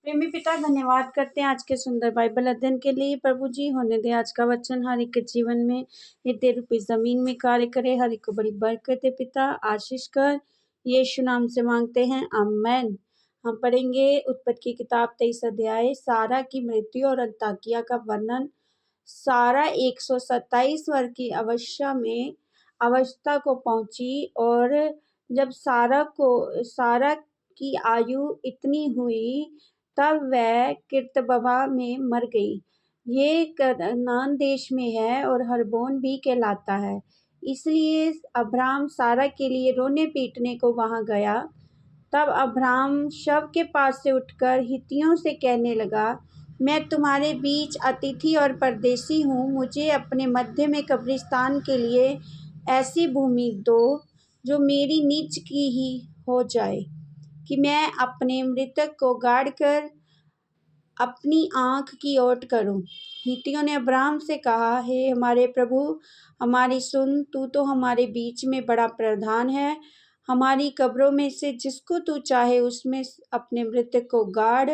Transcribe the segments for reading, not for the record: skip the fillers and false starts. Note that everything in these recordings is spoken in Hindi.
प्रेमी पिता धन्यवाद करते हैं आज के सुंदर बाइबल अध्ययन के लिए। प्रभु जी होने दे आज का वचन हर एक के जीवन में हृदय रूपी जमीन में कार्य करे, हर एक को बड़ी बरकत दे। पिता आशीष कर, यीशु नाम से मांगते हैं, आमेन। हम पढ़ेंगे उत्पत्ति की किताब 23 अध्याय, सारा की मृत्यु और अंताकिया का वर्णन। सारा 127 वर्ष की अवस्था को पहुंची और जब सारा की आयु इतनी हुई तब वह किर्तबा में मर गई। ये कनान देश में है और हरबोन भी कहलाता है। इसलिए अब्राम सारा के लिए रोने पीटने को वहां गया। तब अब्राम शव के पास से उठकर हित्तियों से कहने लगा, मैं तुम्हारे बीच अतिथि और परदेसी हूँ। मुझे अपने मध्य में कब्रिस्तान के लिए ऐसी भूमि दो जो मेरी निज की ही हो जाए, कि मैं अपने मृतक को गाड़ कर अपनी आँख की ओट करूं। हित्तियों ने अब्राम से कहा, हे हमारे प्रभु, हमारी सुन, तू तो हमारे बीच में बड़ा प्रधान है। हमारी कब्रों में से जिसको तू चाहे उसमें अपने मृतक को गाड़।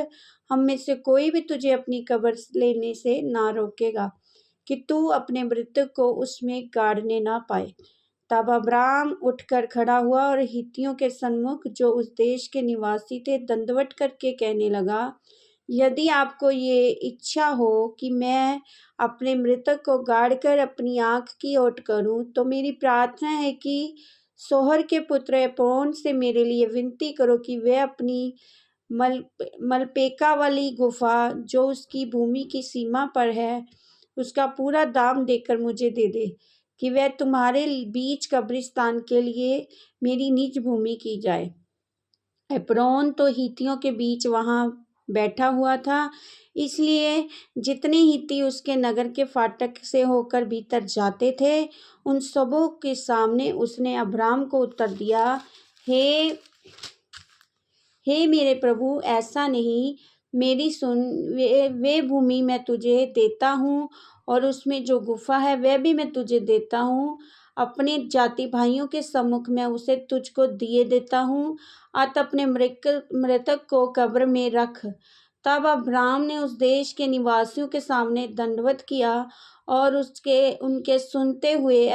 हम में से कोई भी तुझे अपनी कब्र लेने से ना रोकेगा, कि तू अपने मृतक को उसमें गाड़ने ना पाए। तब अब्राम उठकर खड़ा हुआ और हित्तियों के सन्मुख, जो उस देश के निवासी थे, दंडवत करके कहने लगा, यदि आपको ये इच्छा हो कि मैं अपने मृतक को गाड़कर अपनी आँख की ओट करूं, तो मेरी प्रार्थना है कि सोहर के पुत्र एप्रोन से मेरे लिए विनती करो कि वह अपनी मलपेका वाली गुफा, जो उसकी भूमि की सीमा पर है, उसका पूरा दाम देकर मुझे दे दे, कि वह तुम्हारे बीच कब्रिस्तान के लिए मेरी निज भूमि की जाए। एप्रोन तो हित्तियों के बीच वहां बैठा हुआ था, इसलिए जितने हित्ती उसके नगर के फाटक से होकर भीतर जाते थे, उन सबों के सामने उसने अब्राम को उत्तर दिया, हे मेरे प्रभु, ऐसा नहीं, मेरी सुन, वे भूमि मैं तुझे देता हूँ और उसमें जो गुफा है वह भी मैं तुझे देता हूँ। अपने जाति भाइयों के सम्मुख में उसे तुझको दिए देता हूँ। अत अपने मृतक को कब्र में रख। तब अब्राम ने उस देश के निवासियों के सामने दंडवत किया और उनके सुनते हुए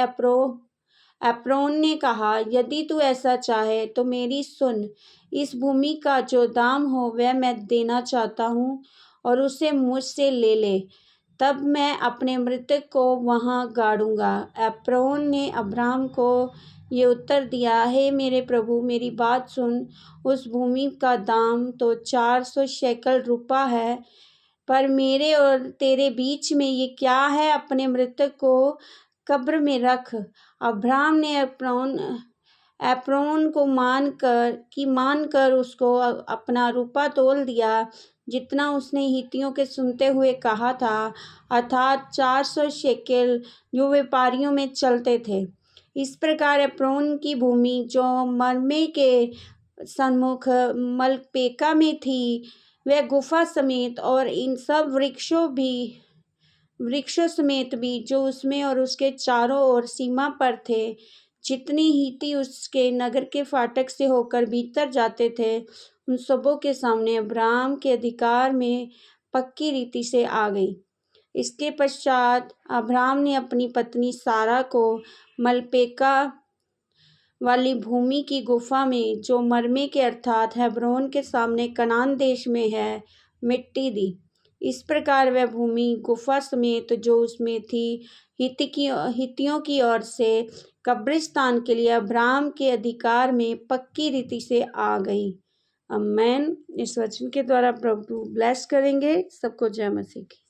एप्रोन ने कहा, यदि तू ऐसा चाहे तो मेरी सुन, इस भूमि का जो दाम हो वह मैं देना चाहता हूँ और उसे मुझसे ले ले, तब मैं अपने मृतक को वहाँ गाड़ूंगा। एप्रोन ने अब्राम को ये उत्तर दिया, हे मेरे प्रभु, मेरी बात सुन, उस भूमि का दाम तो 400 शेकल रुपा है, पर मेरे और तेरे बीच में ये क्या है, अपने मृतक को कब्र में रख। अब्राम ने एप्रोन को मानकर उसको अपना रुपा तोल दिया, जितना उसने हित्तियों के सुनते हुए कहा था, अर्थात 400 शेकेल, जो व्यापारियों में चलते थे। इस प्रकार एप्रोन की भूमि, जो मरमे के सन्मुख मलपेका में थी, वह गुफा समेत और इन सब वृक्षों समेत भी, जो उसमें और उसके चारों ओर सीमा पर थे, जितने हित्ती उसके नगर के फाटक से होकर भीतर जाते थे, उन सबों के सामने अब्राम के अधिकार में पक्की रीति से आ गई। इसके पश्चात अब्राम ने अपनी पत्नी सारा को मलपेका वाली भूमि की गुफा में, जो मरमे के अर्थात हेब्रोन के सामने कनान देश में है, मिट्टी दी। इस प्रकार वह भूमि गुफा समेत जो उसमें थी, हित्तियों की ओर से कब्रिस्तान के लिए अब्राम के अधिकार में पक्की रीति से आ गई। आमेन। इस वचन के द्वारा प्रभु ब्लेस करेंगे सबको। जय मसीह की।